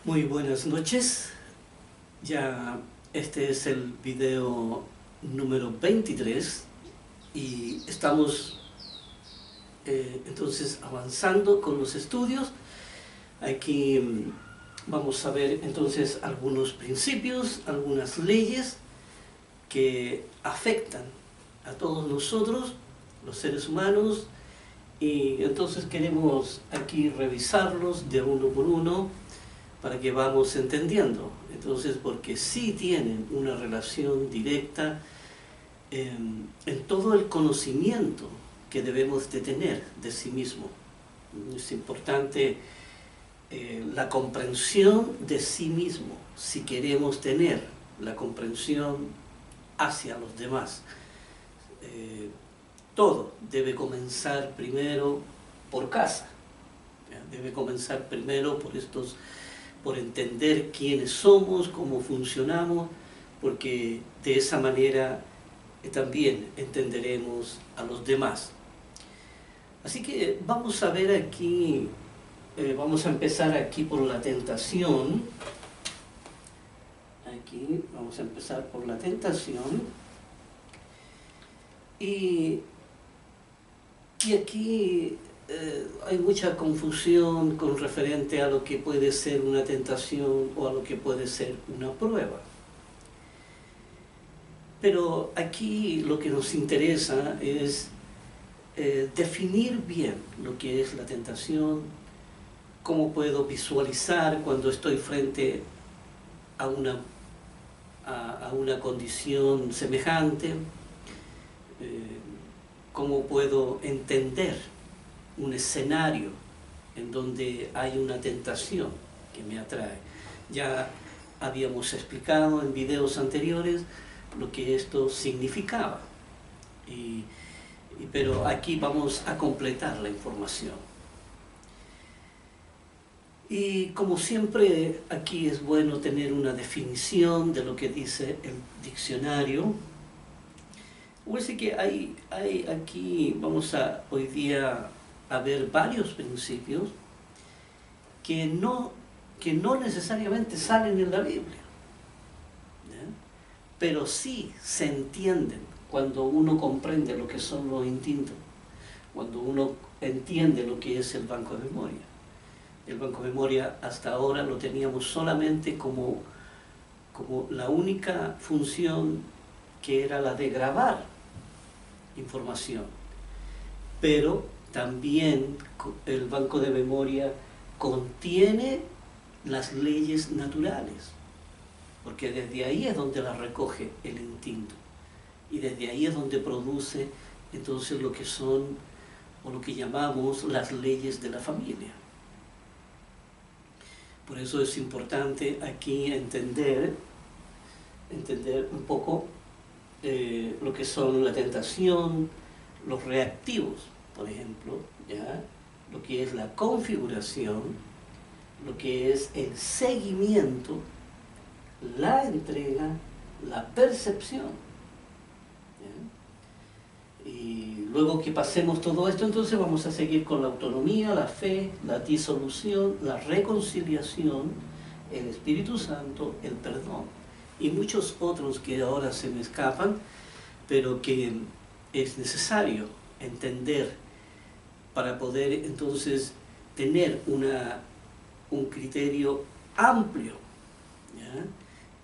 Muy buenas noches. Ya este es el video número 23 y estamos entonces avanzando con los estudios. Aquí vamos a ver entonces algunos principios, algunas leyes que afectan a todos nosotros, los seres humanos, y entonces queremos aquí revisarlos de uno por uno para que vamos entendiendo. Entonces, porque sí tienen una relación directa en todo el conocimiento que debemos de tener de sí mismo. Es importante la comprensión de sí mismo, si queremos tener la comprensión hacia los demás. Todo debe comenzar primero por casa, debe comenzar primero por entender quiénes somos, cómo funcionamos, porque de esa manera también entenderemos a los demás. Así que vamos a ver aquí, vamos a empezar aquí por la tentación. Aquí vamos a empezar por la tentación. Y aquí hay mucha confusión con referente a lo que puede ser una tentación o a lo que puede ser una prueba. Pero aquí lo que nos interesa es definir bien lo que es la tentación, cómo puedo visualizar cuando estoy frente a una condición semejante, cómo puedo entender un escenario en donde hay una tentación que me atrae. Ya habíamos explicado en videos anteriores lo que esto significaba, pero aquí vamos a completar la información. Y como siempre, aquí es bueno tener una definición de lo que dice el diccionario. Así que hay aquí, vamos a hoy día a ver varios principios que no necesariamente salen en la Biblia, ¿ya? Pero sí se entienden cuando uno comprende lo que son los instintos, cuando uno entiende lo que es el banco de memoria. El banco de memoria hasta ahora lo teníamos solamente como la única función, que era la de grabar información, pero también el banco de memoria contiene las leyes naturales, porque desde ahí es donde las recoge el instinto, y desde ahí es donde produce entonces lo que son, o lo que llamamos, las leyes de la familia. Por eso es importante aquí entender un poco lo que son la tentación, los reactivos, por ejemplo, ¿ya? Lo que es la configuración, lo que es el seguimiento, la entrega, la percepción, ¿ya? Y luego que pasemos todo esto, entonces vamos a seguir con la autonomía, la fe, la disolución, la reconciliación, el Espíritu Santo, el perdón y muchos otros que ahora se me escapan, pero que es necesario entender para poder entonces tener un criterio amplio, ¿ya?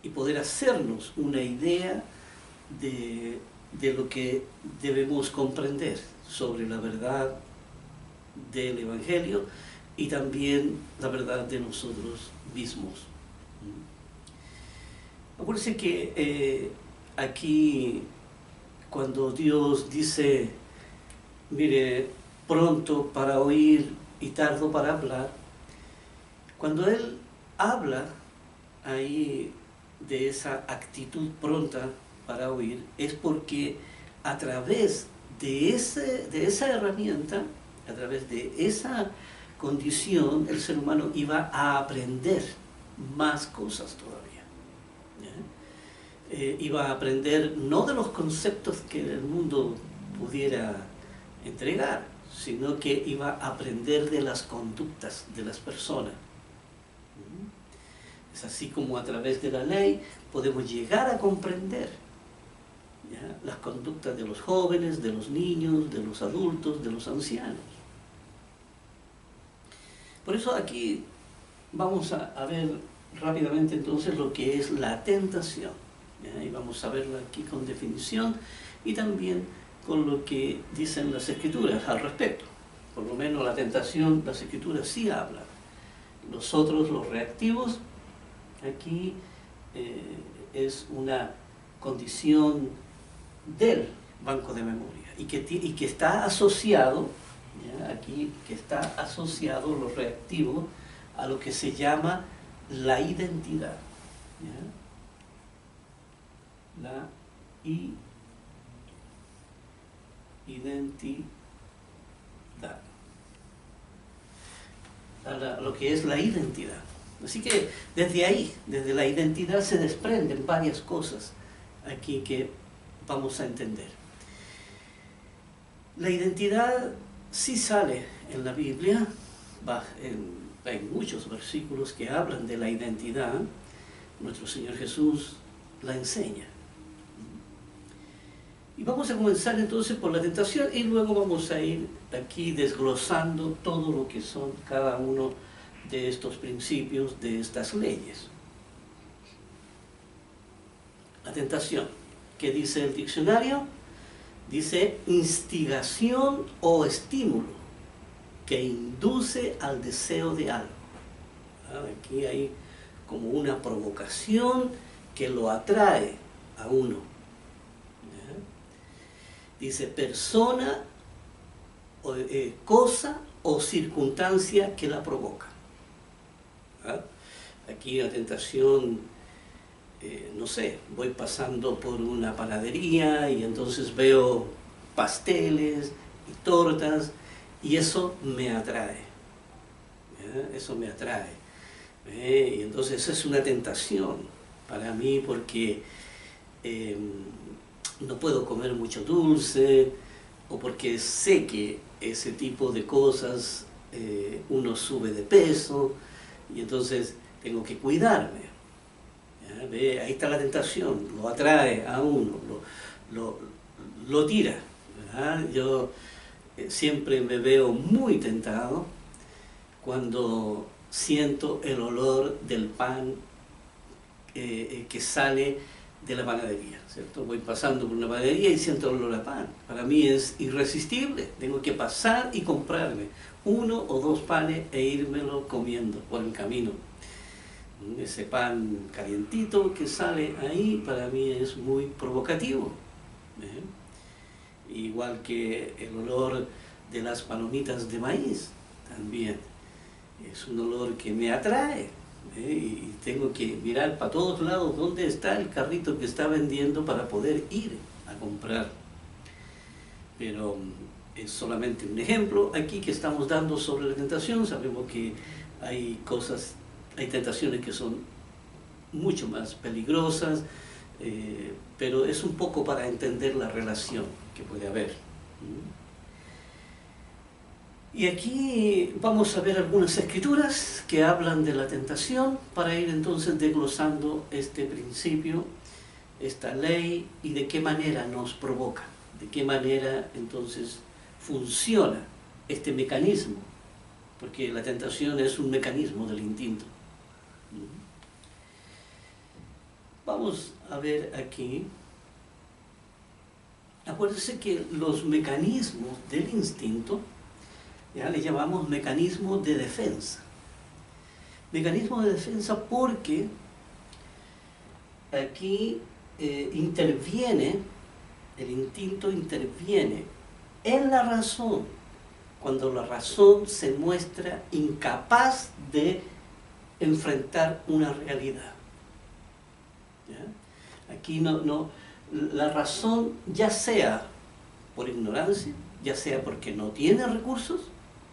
Y poder hacernos una idea de lo que debemos comprender sobre la verdad del Evangelio y también la verdad de nosotros mismos. Acuérdense que aquí, cuando Dios dice, mire, pronto para oír y tardo para hablar, cuando Él habla ahí de esa actitud pronta para oír, es porque a través de esa herramienta, a través de esa condición, el ser humano iba a aprender más cosas todavía. Iba a aprender no de los conceptos que el mundo pudiera entregar, sino que iba a aprender de las conductas de las personas. Es así como a través de la ley podemos llegar a comprender, ¿ya?, las conductas de los jóvenes, de los niños, de los adultos, de los ancianos. Por eso aquí vamos a ver rápidamente entonces lo que es la tentación, ¿ya? Y vamos a verlo aquí con definición y también con lo que dicen las Escrituras al respecto. Por lo menos la tentación, las Escrituras sí hablan. Nosotros, los reactivos, aquí es una condición del banco de memoria y que está asociado, ¿ya?, aquí que está asociado los reactivos a lo que se llama la identidad, ¿ya? La identidad. Lo que es la identidad. Así que desde ahí, desde la identidad se desprenden varias cosas aquí que vamos a entender. La identidad sí sale en la Biblia, hay muchos versículos que hablan de la identidad. Nuestro Señor Jesús la enseña. Y vamos a comenzar entonces por la tentación y luego vamos a ir aquí desglosando todo lo que son cada uno de estos principios, de estas leyes. La tentación, ¿qué dice el diccionario? Dice instigación o estímulo que induce al deseo de algo. Aquí hay como una provocación que lo atrae a uno. Dice persona, cosa o circunstancia que la provoca. Aquí la tentación, no sé, voy pasando por una panadería y entonces veo pasteles y tortas y eso me atrae. Eso me atrae. Y entonces es una tentación para mí porque no puedo comer mucho dulce, o porque sé que ese tipo de cosas uno sube de peso, y entonces tengo que cuidarme. ¿Ya? ¿Ve? Ahí está la tentación, lo atrae a uno, lo tira. ¿Verdad? Yo siempre me veo muy tentado cuando siento el olor del pan que sale de la panadería, ¿cierto? Voy pasando por una panadería y siento el olor a pan. Para mí es irresistible. Tengo que pasar y comprarme 1 o 2 panes e írmelo comiendo por el camino. Ese pan calientito que sale ahí para mí es muy provocativo. Igual que el olor de las palomitas de maíz también. Es un olor que me atrae. Y tengo que mirar para todos lados dónde está el carrito que está vendiendo para poder ir a comprar. Pero es solamente un ejemplo aquí que estamos dando sobre la tentación. Sabemos que hay cosas, hay tentaciones que son mucho más peligrosas, pero es un poco para entender la relación que puede haber. Y aquí vamos a ver algunas escrituras que hablan de la tentación para ir entonces desglosando este principio, esta ley y de qué manera nos provoca, de qué manera entonces funciona este mecanismo, porque la tentación es un mecanismo del instinto. Vamos a ver aquí, acuérdense que los mecanismos del instinto ya le llamamos mecanismo de defensa. Mecanismo de defensa porque aquí interviene, el instinto interviene en la razón, cuando la razón se muestra incapaz de enfrentar una realidad. ¿Ya? Aquí la razón, ya sea por ignorancia, ya sea porque no tiene recursos,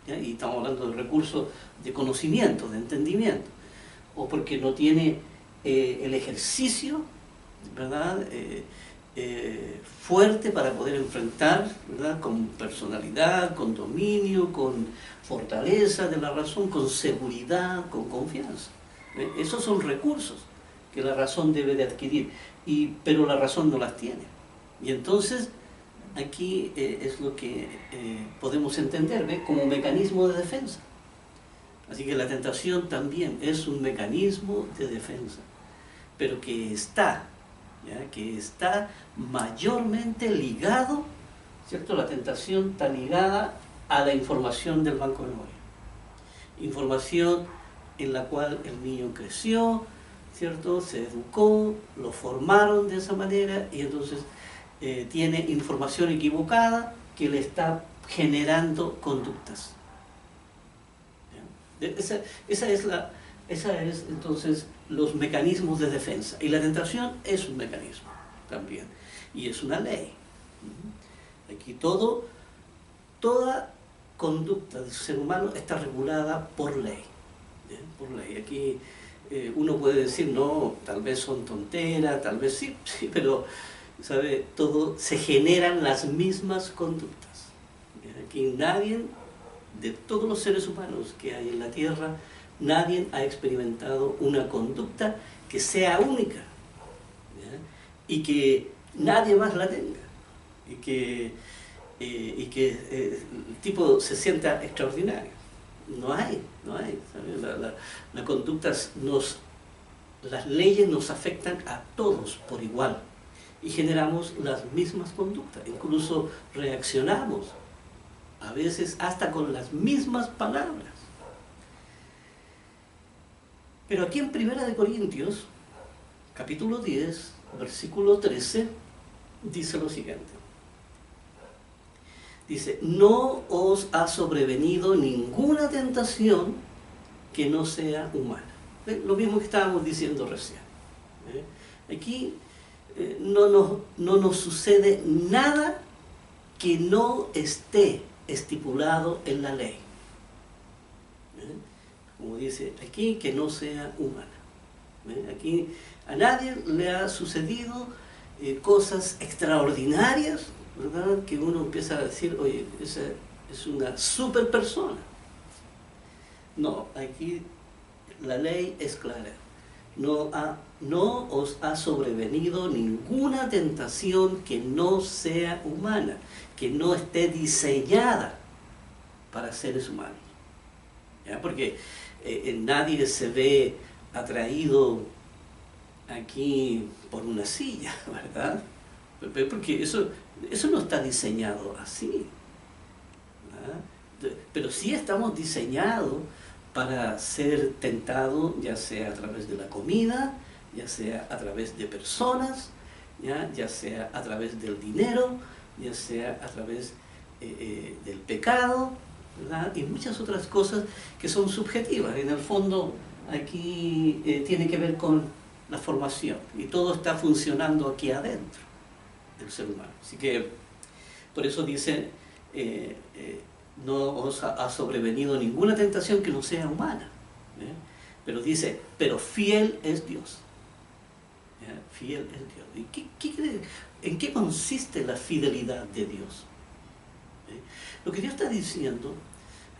¿ya? Y estamos hablando de recursos de conocimiento, de entendimiento, o porque no tiene el ejercicio, ¿verdad? Fuerte para poder enfrentar, ¿verdad? Con personalidad, con dominio, con fortaleza de la razón, con seguridad, con confianza. Esos son recursos que la razón debe de adquirir, pero la razón no las tiene. Y entonces aquí es lo que podemos entender, ¿ve?, como un mecanismo de defensa. Así que la tentación también es un mecanismo de defensa, pero que está mayormente ligado, ¿cierto? La tentación está ligada a la información del banco de memoria. Información en la cual el niño creció, ¿cierto? Se educó, lo formaron de esa manera y entonces tiene información equivocada que le está generando conductas. Esa es entonces los mecanismos de defensa. Y la tentación es un mecanismo también. Y es una ley. Aquí toda conducta del ser humano está regulada por ley. ¿Bien? Por ley. Aquí uno puede decir, no, tal vez son tonteras, tal vez sí, pero ¿sabe? Todo se generan las mismas conductas. ¿Bien? Aquí nadie, de todos los seres humanos que hay en la Tierra, nadie ha experimentado una conducta que sea única, ¿ya?, y que nadie más la tenga, y que el tipo se sienta extraordinario. No hay, ¿sabes? La conducta las leyes nos afectan a todos por igual y generamos las mismas conductas, incluso reaccionamos a veces hasta con las mismas palabras. Pero aquí en 1 Corintios, capítulo 10, versículo 13, dice lo siguiente. Dice, no os ha sobrevenido ninguna tentación que no sea humana. ¿Ven? Lo mismo que estábamos diciendo recién. Aquí no nos sucede nada que no esté estipulado en la ley. Como dice aquí, que no sea humana. Aquí a nadie le ha sucedido cosas extraordinarias, ¿verdad?, que uno empieza a decir, oye, esa es una super persona. No, aquí la ley es clara. No os ha sobrevenido ninguna tentación que no sea humana, que no esté diseñada para seres humanos. ¿Ya? Porque nadie se ve atraído aquí por una silla, ¿verdad? Porque eso no está diseñado así, ¿verdad? Pero sí estamos diseñados para ser tentados, ya sea a través de la comida, ya sea a través de personas, ya sea a través del dinero, ya sea a través del pecado, ¿verdad?, y muchas otras cosas que son subjetivas. En el fondo aquí tiene que ver con la formación y todo está funcionando aquí adentro del ser humano. Así que por eso dice, no os ha sobrevenido ninguna tentación que no sea humana, pero dice, pero fiel es Dios. Fiel es Dios. ¿Y en qué consiste la fidelidad de Dios? Lo que Dios está diciendo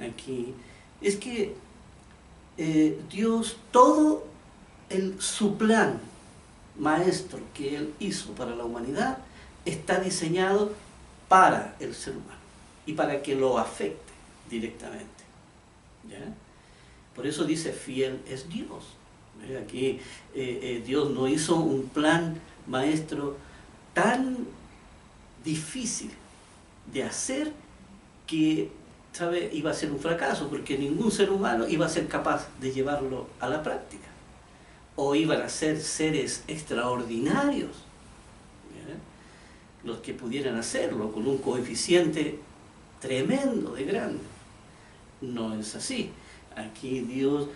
aquí es que Dios, todo su plan maestro que Él hizo para la humanidad, está diseñado para el ser humano y para que lo afecte directamente. ¿Ya? Por eso dice, fiel es Dios. Aquí Dios no hizo un plan maestro tan difícil de hacer que, ¿sabe?, iba a ser un fracaso, porque ningún ser humano iba a ser capaz de llevarlo a la práctica. O iban a ser seres extraordinarios, ¿ya?, los que pudieran hacerlo con un coeficiente tremendo de grande. No es así. Aquí Dios,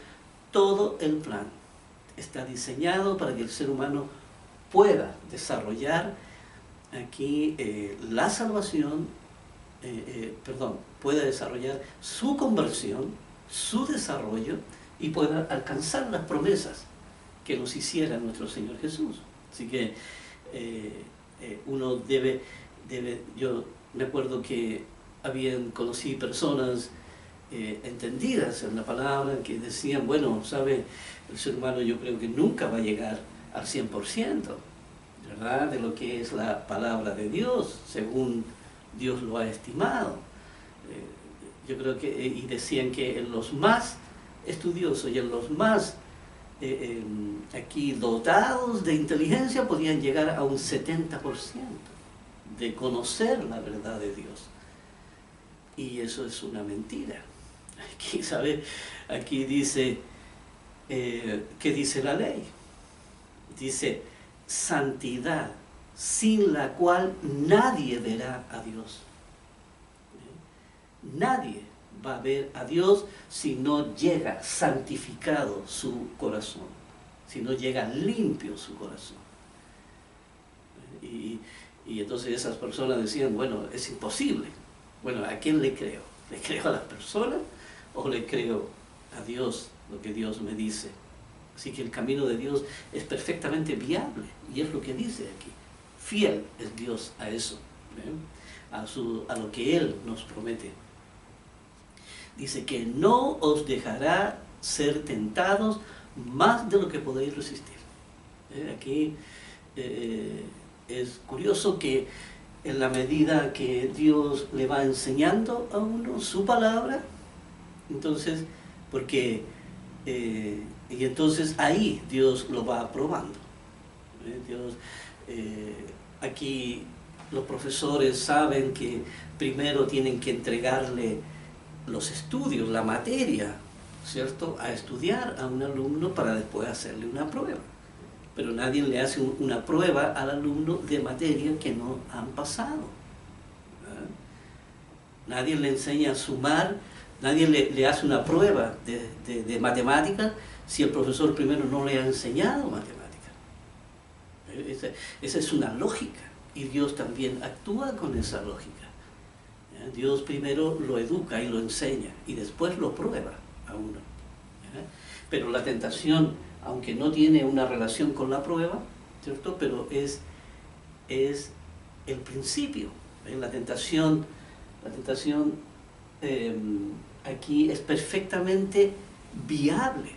todo el plan está diseñado para que el ser humano pueda desarrollar aquí la salvación, pueda desarrollar su conversión, su desarrollo y pueda alcanzar las promesas que nos hiciera nuestro Señor Jesús. Así que uno debe, yo me acuerdo que conocí personas entendidas en la palabra, que decían, bueno, sabe, el ser humano yo creo que nunca va a llegar al 100%, ¿verdad?, de lo que es la palabra de Dios, según Dios lo ha estimado. Yo creo que, y decían que en los más estudiosos y en los más aquí dotados de inteligencia podían llegar a un 70% de conocer la verdad de Dios. Y eso es una mentira. Aquí, ¿sabe? Aquí dice, ¿qué dice la ley? Dice, santidad, sin la cual nadie verá a Dios. Nadie va a ver a Dios si no llega santificado su corazón, si no llega limpio su corazón. Y entonces esas personas decían, bueno, es imposible. Bueno, ¿a quién le creo? ¿Le creo a las personas o le creo a Dios, lo que Dios me dice? Así que el camino de Dios es perfectamente viable, y es lo que dice aquí. Fiel es Dios a eso, a lo que Él nos promete. Dice que no os dejará ser tentados más de lo que podéis resistir. Aquí es curioso que en la medida que Dios le va enseñando a uno su palabra, entonces, y entonces ahí Dios lo va aprobando. Dios, aquí los profesores saben que primero tienen que entregarle los estudios, la materia, ¿cierto?, a estudiar a un alumno para después hacerle una prueba. Pero nadie le hace una prueba al alumno de materia que no han pasado, ¿verdad? Nadie le enseña a sumar, nadie le hace una prueba de matemáticas si el profesor primero no le ha enseñado matemáticas. Esa es una lógica, y Dios también actúa con esa lógica. Dios primero lo educa y lo enseña, y después lo prueba a uno. Pero la tentación, aunque no tiene una relación con la prueba, ¿cierto?, pero es el principio. La tentación aquí es perfectamente viable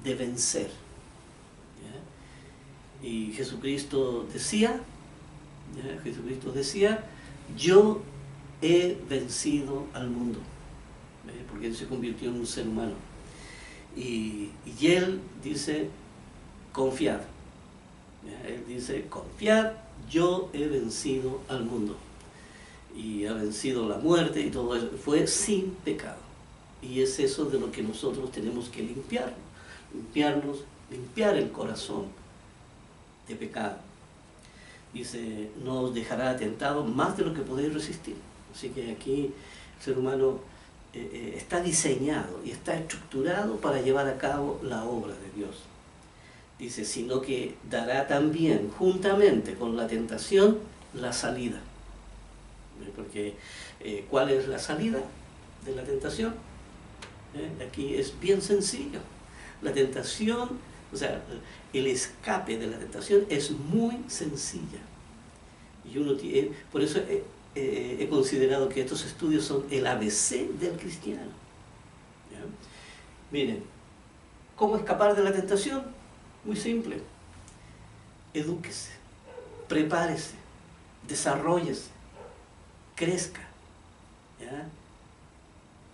de vencer. Y Jesucristo decía, yo he vencido al mundo, porque Él se convirtió en un ser humano. Y Él dice, confiad. Él dice, confiad, yo he vencido al mundo. Y ha vencido la muerte y todo eso. Fue sin pecado. Y es eso de lo que nosotros tenemos que limpiar el corazón de pecado. Dice, no os dejará tentado más de lo que podéis resistir. Así que aquí el ser humano está diseñado y está estructurado para llevar a cabo la obra de Dios. Dice, sino que dará también, juntamente con la tentación, la salida. Porque, ¿cuál es la salida de la tentación? Aquí es bien sencillo. La tentación, o sea, el escape de la tentación es muy sencilla. Y uno tiene, por eso he considerado que estos estudios son el ABC del cristiano. ¿Ya? Miren, ¿cómo escapar de la tentación? Muy simple. Edúquese, prepárese, desarróllese, crezca. ¿Ya?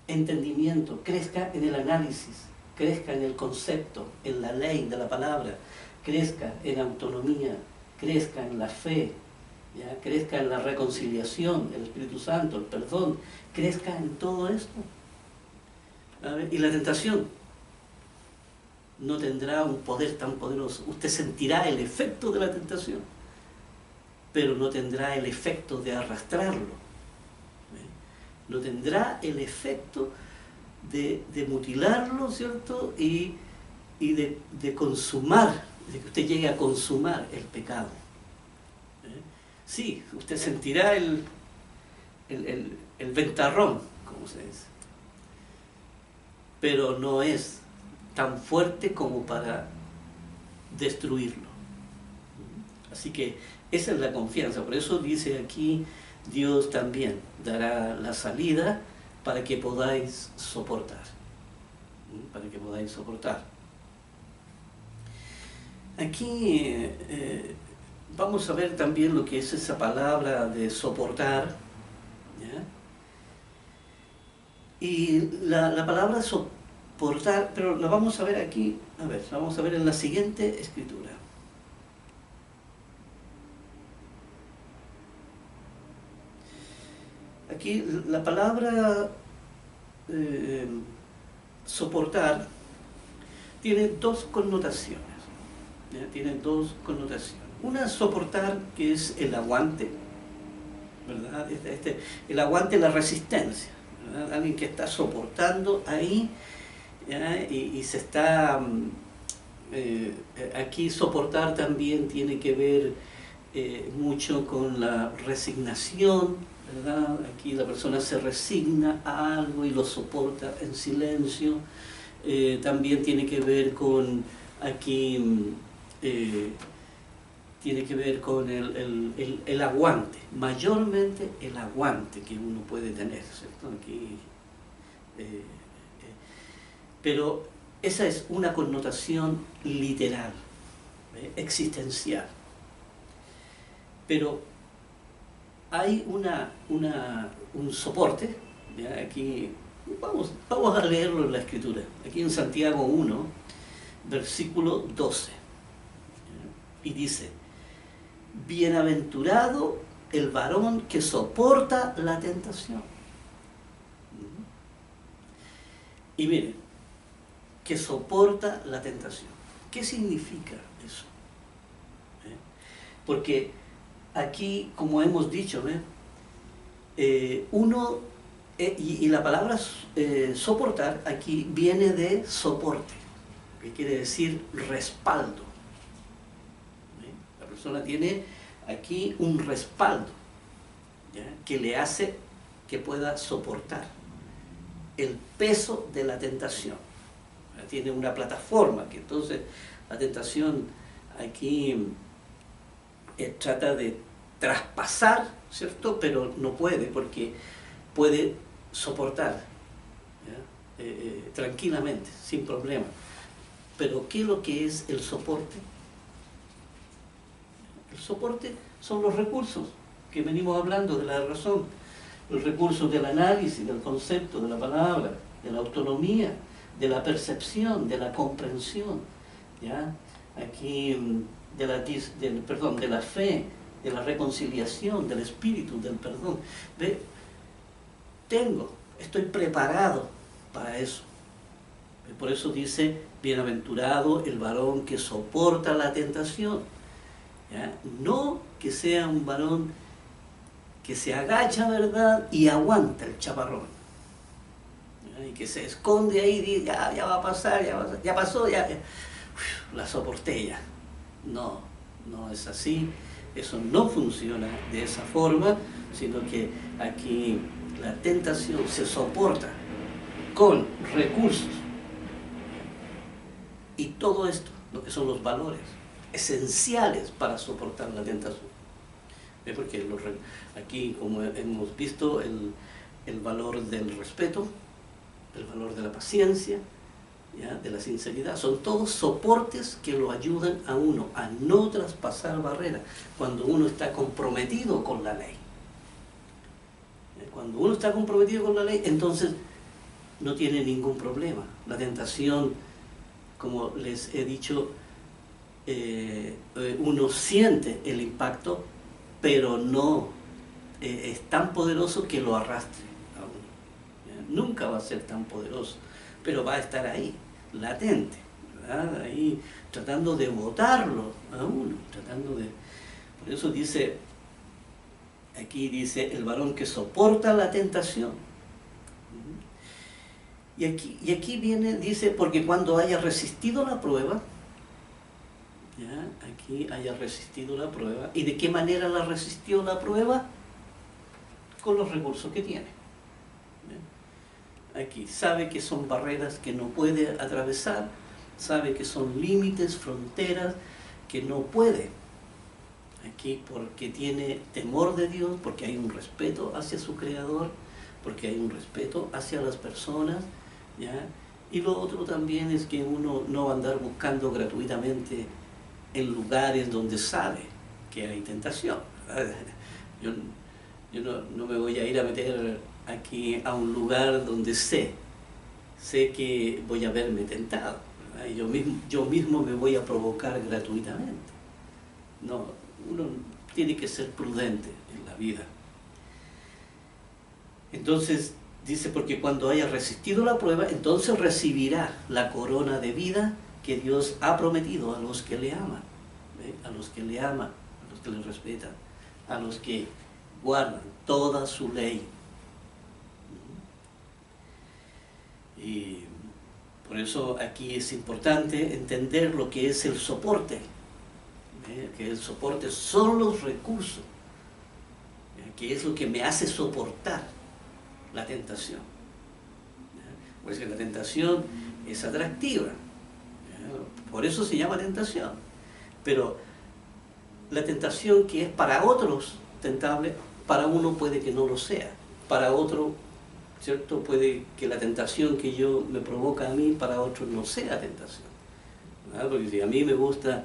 Entendimiento, crezca en el análisis, crezca en el concepto, en la ley de la palabra, crezca en autonomía, crezca en la fe, ¿ya? Crezca en la reconciliación, el Espíritu Santo, el perdón, crezca en todo esto. Y la tentación no tendrá un poder tan poderoso. Usted sentirá el efecto de la tentación, pero no tendrá el efecto de arrastrarlo. No tendrá el efecto de mutilarlo, ¿cierto? Y de consumar, de que usted llegue a consumar el pecado. Sí, usted sentirá el ventarrón, como se dice, pero no es tan fuerte como para destruirlo. Así que esa es la confianza. Por eso dice aquí, Dios también dará la salida para que podáis soportar. Para que podáis soportar. Aquí vamos a ver también lo que es esa palabra de soportar, ¿ya? Y la palabra soportar, pero la vamos a ver aquí, la vamos a ver en la siguiente escritura. Aquí la palabra soportar tiene dos connotaciones. ¿Ya? Tiene dos connotaciones. Una, soportar, que es el aguante, ¿verdad? El aguante, la resistencia, ¿verdad? Alguien que está soportando ahí, ¿ya? Y se está... aquí soportar también tiene que ver mucho con la resignación, ¿verdad? Aquí la persona se resigna a algo y lo soporta en silencio. También tiene que ver con, aquí, tiene que ver con el aguante, mayormente el aguante que uno puede tener, ¿cierto? Aquí, pero esa es una connotación literal, existencial. Pero hay un soporte, ¿ya? Aquí vamos a leerlo en la Escritura, aquí en Santiago 1, versículo 12, ¿ya? Y dice: bienaventurado el varón que soporta la tentación. Y miren, que soporta la tentación. ¿Qué significa eso? Porque aquí, como hemos dicho, uno, y la palabra soportar aquí viene de soporte, que quiere decir respaldo. La persona tiene aquí un respaldo, ¿ya? Que le hace que pueda soportar el peso de la tentación. Tiene una plataforma que entonces la tentación aquí trata de traspasar, ¿cierto? Pero no puede, porque puede soportar, ¿ya? Tranquilamente, sin problema. Pero ¿qué es lo que es el soporte? El soporte son los recursos que venimos hablando de la razón, los recursos del análisis, del concepto, de la palabra, de la autonomía, de la percepción, de la comprensión, ¿ya? Aquí de la fe, de la reconciliación, del espíritu, del perdón. ¿Ve? Estoy preparado para eso. Por eso dice: bienaventurado el varón que soporta la tentación, ¿ya? No que sea un varón que se agacha, ¿verdad?, y aguanta el chaparrón, ¿ya? Y que se esconde ahí y dice: ya va a pasar, ya pasó, ya la soporté ya. No, no es así. Eso no funciona de esa forma, sino que aquí la tentación se soporta con recursos. Y todo esto, lo que son los valores esenciales para soportar la tentación. Porque aquí, como hemos visto, el valor del respeto, el valor de la paciencia, ¿ya?, de la sinceridad, son todos soportes que lo ayudan a uno a no traspasar barreras cuando uno está comprometido con la ley. Cuando uno está comprometido con la ley, entonces no tiene ningún problema. La tentación, como les he dicho, uno siente el impacto, pero no es tan poderoso que lo arrastre a uno, ¿ya? Nunca va a ser tan poderoso, pero va a estar ahí, latente, ¿verdad? Ahí tratando de botarlo a uno, por eso dice, aquí dice: el varón que soporta la tentación. Y aquí viene, dice: porque cuando haya resistido la prueba, ¿ya? Aquí haya resistido la prueba. ¿Y de qué manera la resistió la prueba? Con los recursos que tiene. ¿Ya? Aquí sabe que son barreras que no puede atravesar, sabe que son límites, fronteras que no puede. Aquí porque tiene temor de Dios, porque hay un respeto hacia su Creador, porque hay un respeto hacia las personas, ¿ya? Y lo otro también es que uno no va a andar buscando gratuitamente en lugares donde sabe que hay tentación. Yo no me voy a ir a meter aquí a un lugar donde sé que voy a verme tentado, ¿verdad? Y yo mismo me voy a provocar gratuitamente. No, uno tiene que ser prudente en la vida. Entonces, dice, porque cuando haya resistido la prueba, entonces recibirá la corona de vida que Dios ha prometido a los que le aman, ¿ve? A los que le aman, a los que le respetan, a los que guardan toda su ley. Y por eso aquí es importante entender lo que es el soporte, ¿ve? Que el soporte son los recursos, ¿ve? Que es lo que me hace soportar la tentación. Pues que la tentación es atractiva, por eso se llama tentación. Pero la tentación que es para otros tentable, para uno puede que no lo sea. Para otro, ¿cierto? Puede que la tentación que yo me provoca a mí, para otro no sea tentación, ¿verdad? Porque si a mí me gusta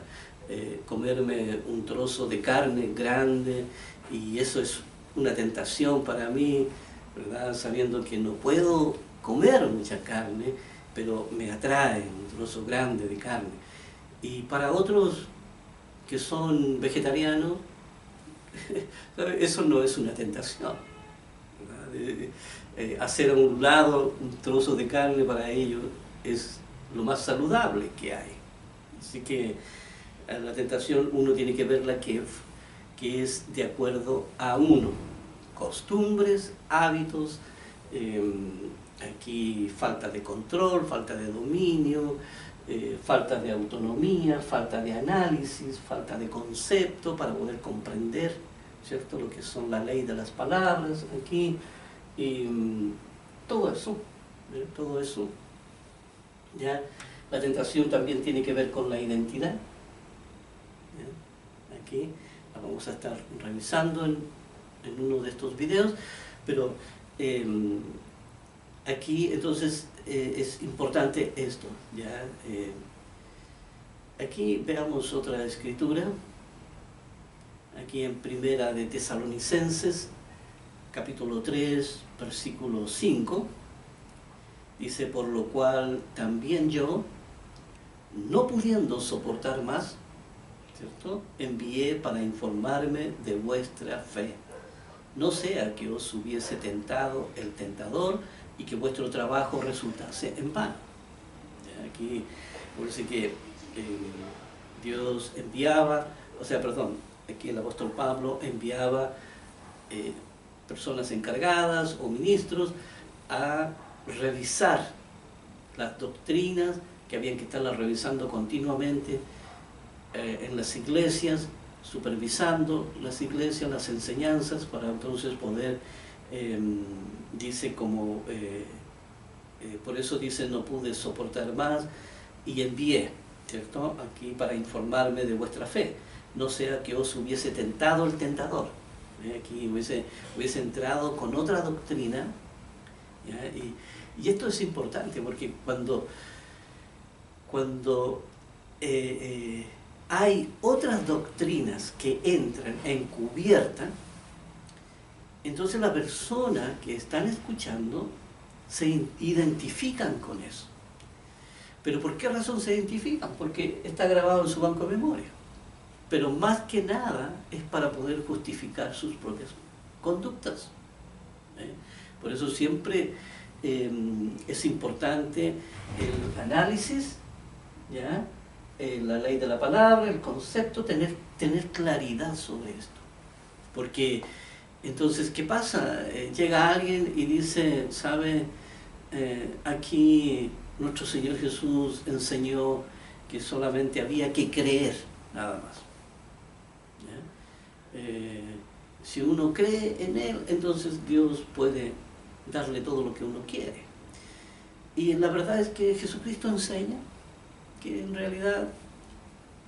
comerme un trozo de carne grande y eso es una tentación para mí, ¿verdad? Sabiendo que no puedo comer mucha carne, pero me atrae un trozo grande de carne. Y para otros que son vegetarianos, eso no es una tentación, ¿verdad? Hacer a un lado un trozo de carne para ellos es lo más saludable que hay. Así que la tentación uno tiene que verla que es de acuerdo a uno. Costumbres, hábitos, aquí falta de control, falta de dominio, falta de autonomía, falta de análisis, falta de concepto para poder comprender, ¿cierto?, lo que son la ley de las palabras aquí, y todo eso, todo eso. ¿Ya? La tentación también tiene que ver con la identidad. ¿Ya? Aquí la vamos a estar revisando en uno de estos videos, pero aquí entonces es importante esto, ¿ya? Aquí veamos otra escritura, aquí en Primera de Tesalonicenses, capítulo 3, versículo 5, dice, por lo cual también yo, no pudiendo soportar más, ¿cierto?, envié para informarme de vuestra fe, no sea que os hubiese tentado el tentador y que vuestro trabajo resultase en vano. Aquí parece que Dios enviaba, aquí el apóstol Pablo enviaba personas encargadas o ministros a revisar las doctrinas que habían que estarlas revisando continuamente en las iglesias, supervisando las iglesias, las enseñanzas, para entonces poder, dice como, por eso dice, no pude soportar más y envié, ¿cierto?, aquí para informarme de vuestra fe, no sea que os hubiese tentado el tentador, aquí hubiese entrado con otra doctrina, ¿ya? Y esto es importante porque cuando hay otras doctrinas que entran encubiertas, entonces la persona que están escuchando se identifican con eso. ¿Pero por qué razón se identifican? Porque está grabado en su banco de memoria. Pero más que nada es para poder justificar sus propias conductas. Por eso siempre es importante el análisis, ¿ya?, la ley de la palabra, el concepto, tener claridad sobre esto. Porque entonces, ¿qué pasa? Llega alguien y dice, ¿sabe? Aquí nuestro Señor Jesús enseñó que solamente había que creer, nada más. Si uno cree en Él, entonces Dios puede darle todo lo que uno quiere. Y la verdad es que Jesucristo enseña que en realidad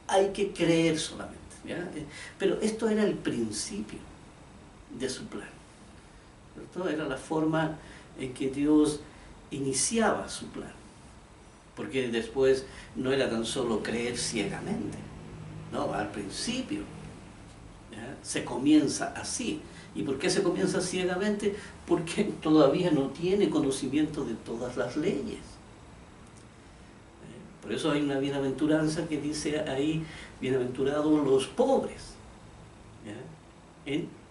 hay que creer solamente, ¿ya? Pero esto era el principio de su plan. ¿cierto? Era la forma en que Dios iniciaba su plan. Porque después no era tan solo creer ciegamente, no, al principio, ¿ya? Se comienza así. ¿Y por qué se comienza ciegamente? Porque todavía no tiene conocimiento de todas las leyes. Por eso hay una bienaventuranza que dice ahí, bienaventurados los pobres, ¿ya?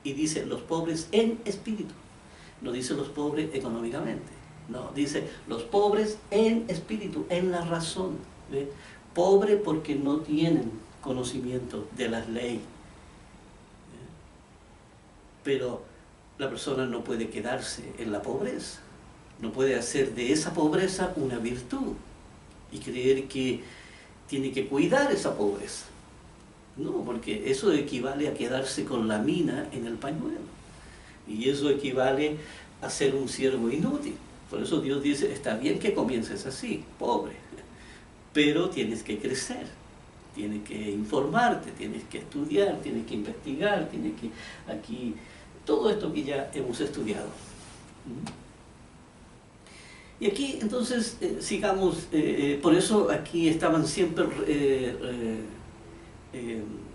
Y dice los pobres en espíritu, no dice los pobres económicamente. No, dice los pobres en espíritu, en la razón. ¿Ve? Pobre porque no tienen conocimiento de las leyes. Pero la persona no puede quedarse en la pobreza. No puede hacer de esa pobreza una virtud y creer que tiene que cuidar esa pobreza. No, porque eso equivale a quedarse con la mina en el pañuelo. Y eso equivale a ser un siervo inútil. Por eso Dios dice, está bien que comiences así, pobre, pero tienes que crecer, tienes que informarte, tienes que estudiar, tienes que investigar, tienes que aquí, todo esto que ya hemos estudiado. Y aquí entonces sigamos, por eso aquí estaban siempre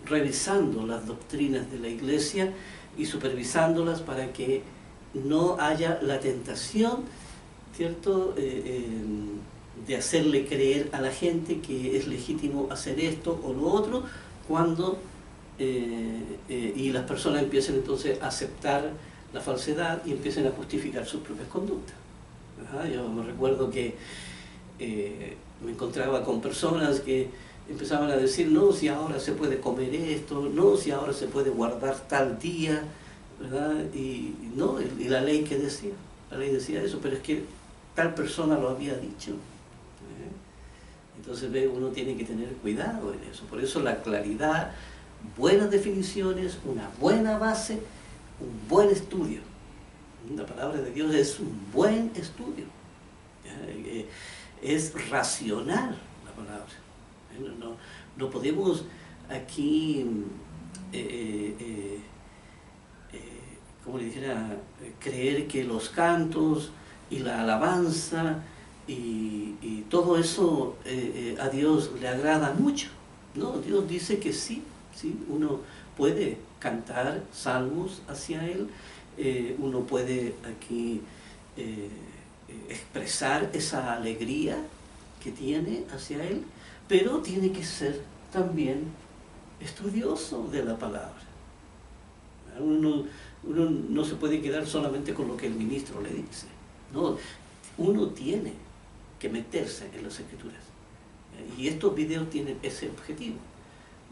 revisando las doctrinas de la Iglesia y supervisándolas para que no haya la tentación, ¿cierto?, de hacerle creer a la gente que es legítimo hacer esto o lo otro, cuando y las personas empiecen entonces a aceptar la falsedad y empiecen a justificar sus propias conductas. Yo me recuerdo que me encontraba con personas que empezaban a decir, no, si ahora se puede comer esto, no, si ahora se puede guardar tal día, ¿verdad? Y la ley que decía, la ley decía eso, pero es que tal persona lo había dicho. Entonces uno tiene que tener cuidado en eso. Por eso la claridad, buenas definiciones, una buena base, un buen estudio. La palabra de Dios es un buen estudio. Es racional la palabra. No podemos aquí, como le dijera, creer que los cantos y la alabanza y todo eso a Dios le agrada mucho. No, Dios dice que sí, uno puede cantar salmos hacia Él, uno puede aquí expresar esa alegría que tiene hacia Él, pero tiene que ser también estudioso de la palabra. Uno no se puede quedar solamente con lo que el ministro le dice. No, uno tiene que meterse en las Escrituras. Y estos videos tienen ese objetivo,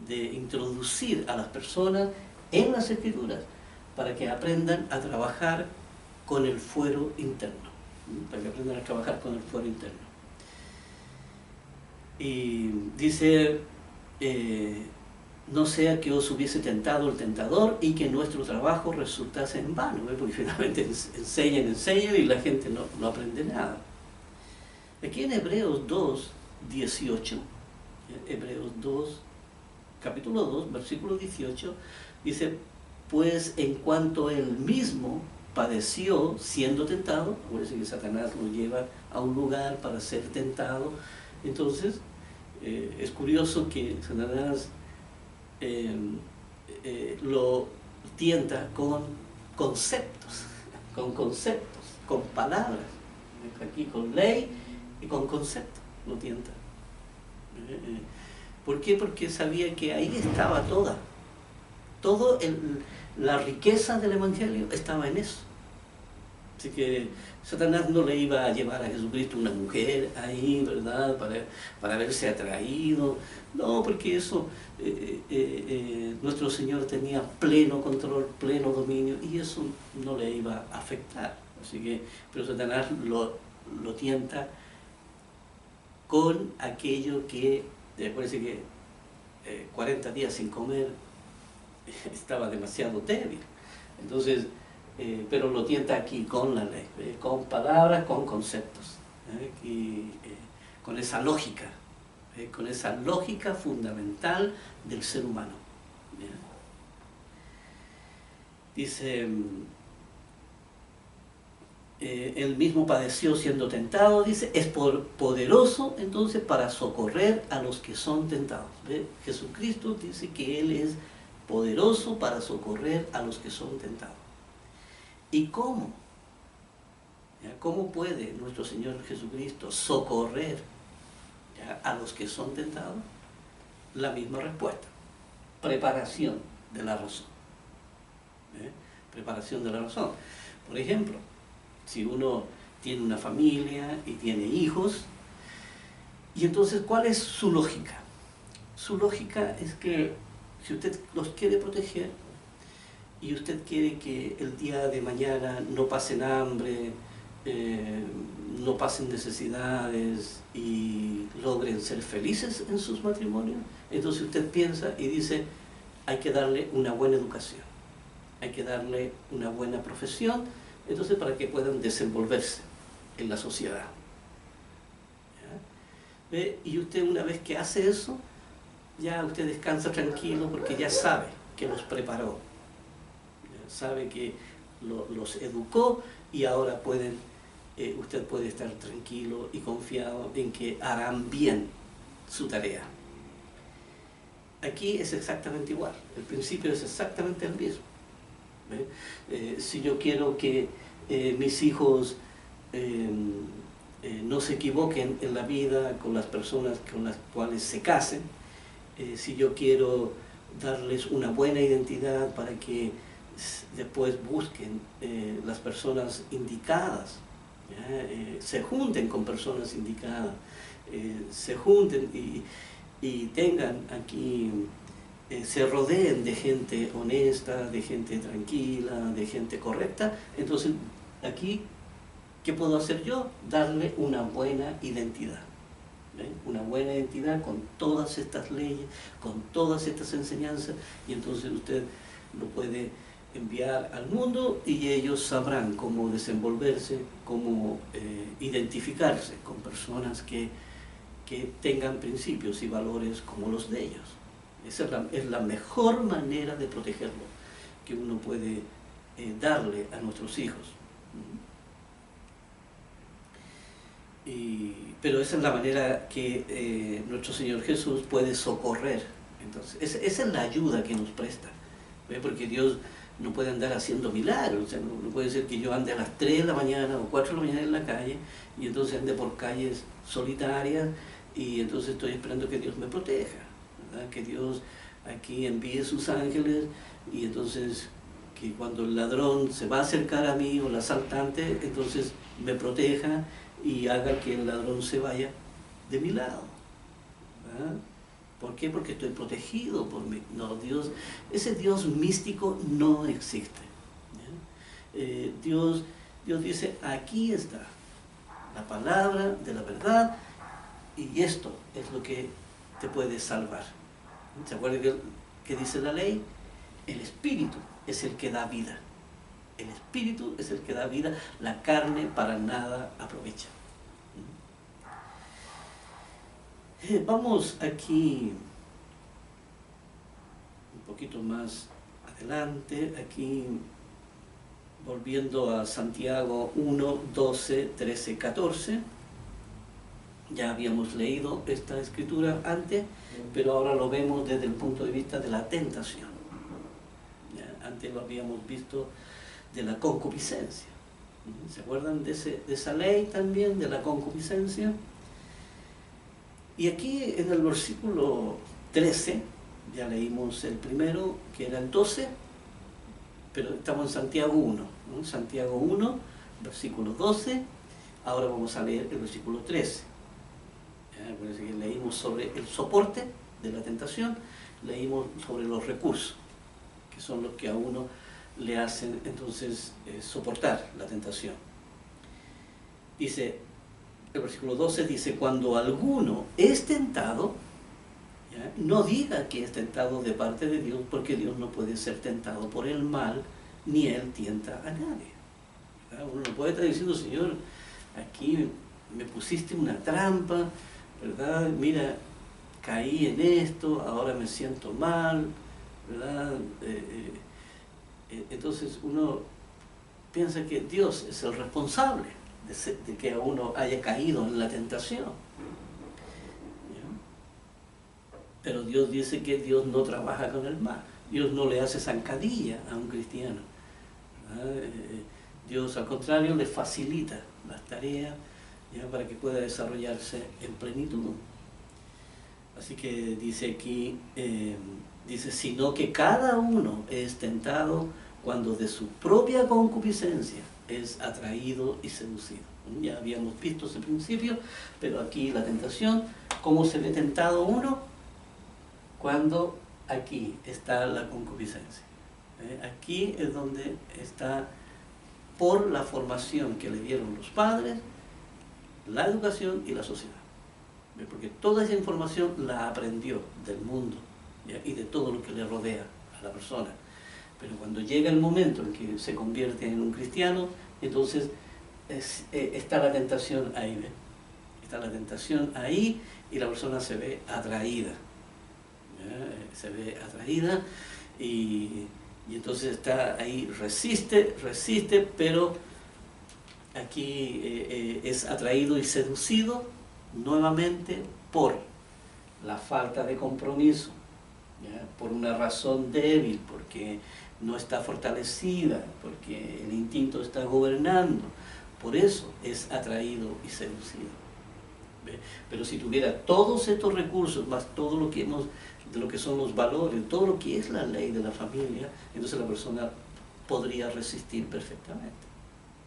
de introducir a las personas en las Escrituras para que aprendan a trabajar con el fuero interno. Para que aprendan a trabajar con el fuero interno. Y dice, no sea que os hubiese tentado el tentador y que nuestro trabajo resultase en vano, porque finalmente enseñan y la gente no aprende nada. Aquí en Hebreos 2, 18, Hebreos 2, capítulo 2, versículo 18, dice, pues en cuanto él mismo padeció siendo tentado, acuérdense que Satanás lo lleva a un lugar para ser tentado, entonces es curioso que Satanás lo tienta con conceptos, con palabras, aquí con ley y con conceptos lo tienta. ¿Por qué? Porque sabía que ahí estaba la riqueza del Evangelio estaba en eso. Así que Satanás no le iba a llevar a Jesucristo una mujer ahí, ¿verdad?, para verse atraído. No, porque eso, nuestro Señor tenía pleno control, pleno dominio, y eso no le iba a afectar. Así que, pero Satanás lo tienta con aquello que, acuérdense que 40 días sin comer estaba demasiado débil. Entonces, pero lo tienta aquí con la ley, con palabras, con conceptos, con esa lógica fundamental del ser humano. Dice, Él mismo padeció siendo tentado, dice, es poderoso entonces para socorrer a los que son tentados. ¿Ve? Jesucristo dice que Él es poderoso para socorrer a los que son tentados. ¿Y cómo? ¿Ya? ¿Cómo puede nuestro Señor Jesucristo socorrer, ¿ya?, a los que son tentados? La misma respuesta: preparación de la razón. ¿Eh? Preparación de la razón. Por ejemplo, si uno tiene una familia y tiene hijos, y entonces, ¿cuál es su lógica? Su lógica es que si usted los quiere proteger y usted quiere que el día de mañana no pasen hambre, no pasen necesidades y logren ser felices en sus matrimonios, entonces usted piensa y dice, hay que darle una buena educación, hay que darle una buena profesión, entonces para que puedan desenvolverse en la sociedad. ¿Ya? ¿Ve? Y usted, una vez que hace eso, ya usted descansa tranquilo porque ya sabe que los preparó, ya sabe que los educó y ahora usted puede estar tranquilo y confiado en que harán bien su tarea. Aquí es exactamente igual, el principio es exactamente el mismo. Si yo quiero que mis hijos no se equivoquen en la vida con las personas con las cuales se casen, si yo quiero darles una buena identidad para que después busquen las personas indicadas, se junten con personas indicadas, se junten y tengan aquí, se rodeen de gente honesta, de gente tranquila, de gente correcta, entonces aquí, ¿qué puedo hacer yo? Darle una buena identidad. ¿Ven? Una buena identidad con todas estas leyes, con todas estas enseñanzas, y entonces usted lo puede enviar al mundo y ellos sabrán cómo desenvolverse, cómo identificarse con personas que tengan principios y valores como los de ellos. Esa es la mejor manera de protegerlo que uno puede darle a nuestros hijos. Pero esa es la manera que nuestro Señor Jesús puede socorrer. Entonces, esa es la ayuda que nos presta. ¿Ve? Porque Dios no puede andar haciendo milagros. O sea, no puede ser que yo ande a las 3 de la mañana o 4 de la mañana en la calle y entonces ande por calles solitarias y entonces estoy esperando que Dios me proteja, ¿verdad? Que Dios aquí envíe sus ángeles y entonces que cuando el ladrón se va a acercar a mí o el asaltante, entonces me proteja y haga que el ladrón se vaya de mi lado, ¿verdad? ¿Por qué? Porque estoy protegido por mí. No, ese Dios místico no existe. Dios dice, aquí está la palabra de la verdad y esto es lo que te puede salvar. ¿Se acuerdan que dice la ley? El Espíritu es el que da vida. El Espíritu es el que da vida, la carne para nada aprovecha. Vamos aquí un poquito más adelante, aquí volviendo a Santiago 1, 12, 13, 14. Ya habíamos leído esta escritura antes, pero ahora lo vemos desde el punto de vista de la tentación. ¿Ya? Antes lo habíamos visto de la concupiscencia. ¿Se acuerdan de esa ley también, de la concupiscencia? Y aquí en el versículo 13, ya leímos el primero, que era el 12, pero estamos en Santiago 1, ¿no? Santiago 1, versículo 12, ahora vamos a leer el versículo 13. Parece que leímos sobre el soporte de la tentación, leímos sobre los recursos, que son los que a uno le hacen entonces soportar la tentación. Dice, el versículo 12 dice, cuando alguno es tentado, ¿ya?, no diga que es tentado de parte de Dios, porque Dios no puede ser tentado por el mal, ni Él tienta a nadie. ¿Verdad? Uno no puede estar diciendo, Señor, aquí me pusiste una trampa, ¿verdad? Mira, caí en esto, ahora me siento mal, ¿verdad? Entonces uno piensa que Dios es el responsable de que uno haya caído en la tentación. ¿Ya? Pero Dios dice que Dios no trabaja con el mal. Dios no le hace zancadilla a un cristiano. Dios, al contrario, le facilita las tareas, ¿ya?, para que pueda desarrollarse en plenitud. Así que dice aquí, dice, sino que cada uno es tentado cuando de su propia concupiscencia es atraído y seducido. Ya habíamos visto ese principio, pero aquí la tentación, ¿cómo se ve tentado uno? Cuando aquí está la concupiscencia. Aquí es donde está, por la formación que le dieron los padres, la educación y la sociedad. Porque toda esa información la aprendió del mundo, ¿ya?, y de todo lo que le rodea a la persona. Pero cuando llega el momento en que se convierte en un cristiano, entonces está la tentación ahí, ¿ve? Está la tentación ahí y la persona se ve atraída. ¿Ya? Se ve atraída y entonces está ahí, resiste, pero aquí es atraído y seducido nuevamente por la falta de compromiso, ¿ya?, por una razón débil, porque no está fortalecida, porque el instinto está gobernando. Por eso es atraído y seducido. ¿Ve? Pero si tuviera todos estos recursos, más todo lo que de lo que son los valores, todo lo que es la ley de la familia, entonces la persona podría resistir perfectamente.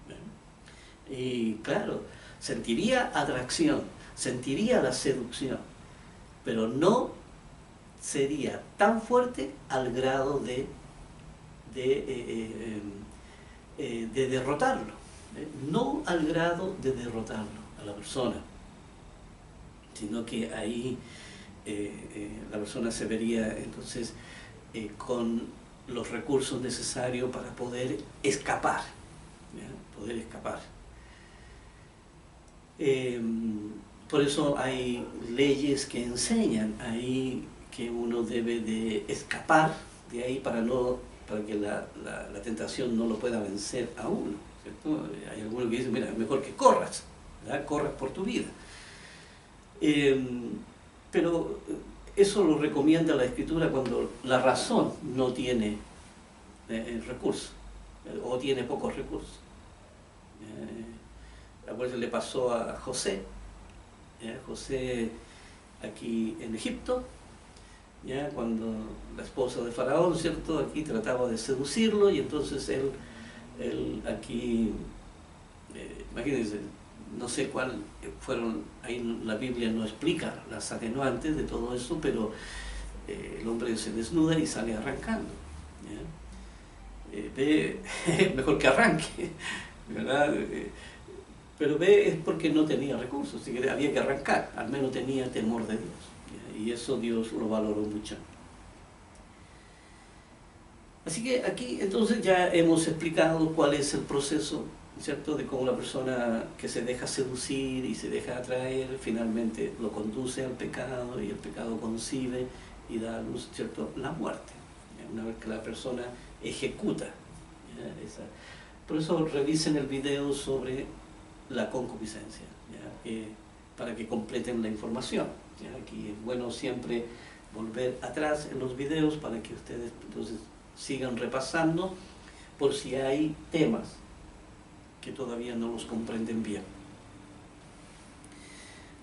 ¿Ve? Y claro, sentiría atracción, sentiría la seducción, pero no sería tan fuerte al grado de derrotarlo, no al grado de derrotarlo a la persona, sino que ahí la persona se vería entonces con los recursos necesarios para poder escapar, ¿ya?, poder escapar. Por eso hay leyes que enseñan ahí que uno debe de escapar de ahí para que la tentación no lo pueda vencer a uno, ¿cierto? Hay algunos que dicen, mira, mejor que corras, ¿verdad? Corras por tu vida. Pero eso lo recomienda la Escritura cuando la razón no tiene recursos, o tiene pocos recursos. Por eso le pasó a José. José aquí en Egipto, ¿ya?, cuando la esposa de Faraón, ¿cierto?, aquí trataba de seducirlo, y entonces él aquí, imagínense, no sé cuál fueron, ahí la Biblia no explica las atenuantes de todo eso, pero el hombre se desnuda y sale arrancando, ¿ya? Mejor que arranque, ¿verdad? Pero es porque no tenía recursos, así que había que arrancar, al menos tenía temor de Dios, ¿ya? Y eso Dios lo valoró mucho. Así que aquí entonces ya hemos explicado cuál es el proceso, ¿cierto?, de cómo la persona que se deja seducir y se deja atraer finalmente lo conduce al pecado, y el pecado concibe y da a luz, ¿cierto?, la muerte, ¿ya?, una vez que la persona ejecuta, ¿ya?, por eso revisen el video sobre la concupiscencia, ¿ya?, para que completen la información, ¿ya? Aquí es bueno siempre volver atrás en los videos para que ustedes entonces sigan repasando por si hay temas que todavía no los comprenden bien.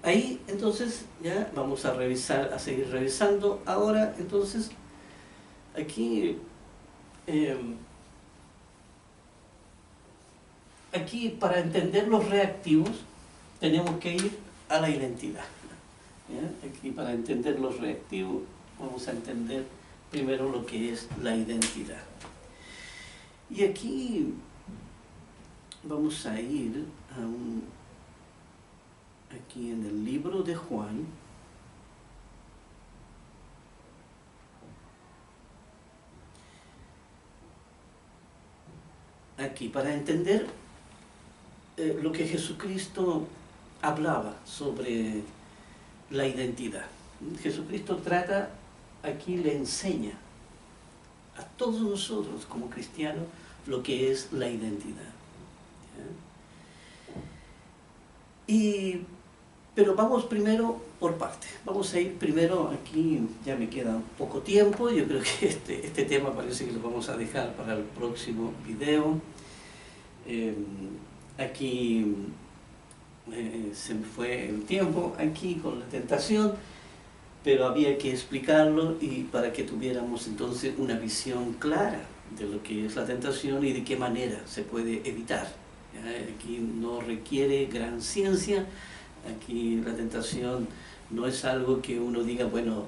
Ahí entonces ya vamos a revisar, a seguir revisando. Ahora entonces aquí para entender los reactivos tenemos que ir a la identidad, ¿ya? Aquí para entender los reactivos vamos a entender primero lo que es la identidad. Y aquí vamos a ir aquí en el libro de Juan, aquí para entender lo que Jesucristo hablaba sobre la identidad. Jesucristo trata, aquí le enseña a todos nosotros como cristianos lo que es la identidad. Pero vamos primero por parte. Vamos a ir primero, aquí ya me queda poco tiempo, yo creo que este tema parece que lo vamos a dejar para el próximo video. Aquí se me fue el tiempo, aquí con la tentación, pero había que explicarlo y para que tuviéramos entonces una visión clara de lo que es la tentación y de qué manera se puede evitar. Aquí no requiere gran ciencia, aquí la tentación no es algo que uno diga, bueno,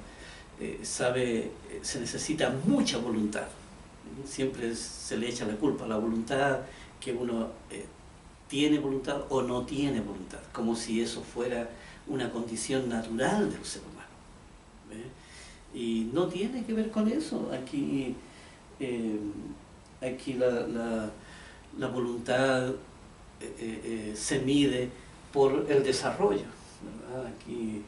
se necesita mucha voluntad. Siempre se le echa la culpa a la voluntad, que uno tiene voluntad o no tiene voluntad, como si eso fuera una condición natural del ser humano. Y no tiene que ver con eso. Aquí la voluntad se mide por el desarrollo, ¿verdad? Aquí,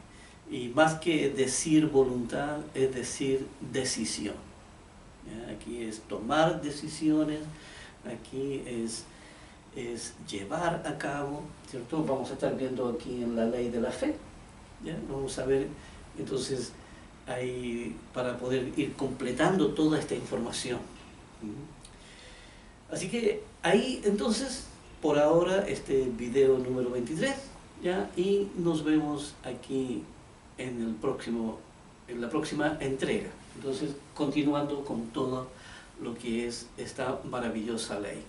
y más que decir voluntad, es decir decisión. Aquí es tomar decisiones, aquí es llevar a cabo, ¿cierto? Vamos a estar viendo aquí en la ley de la fe, ¿ya? Vamos a ver entonces ahí para poder ir completando toda esta información. Así que ahí entonces por ahora este video número 23, ¿ya? Y nos vemos aquí en la próxima entrega. Entonces continuando con todo lo que es esta maravillosa ley.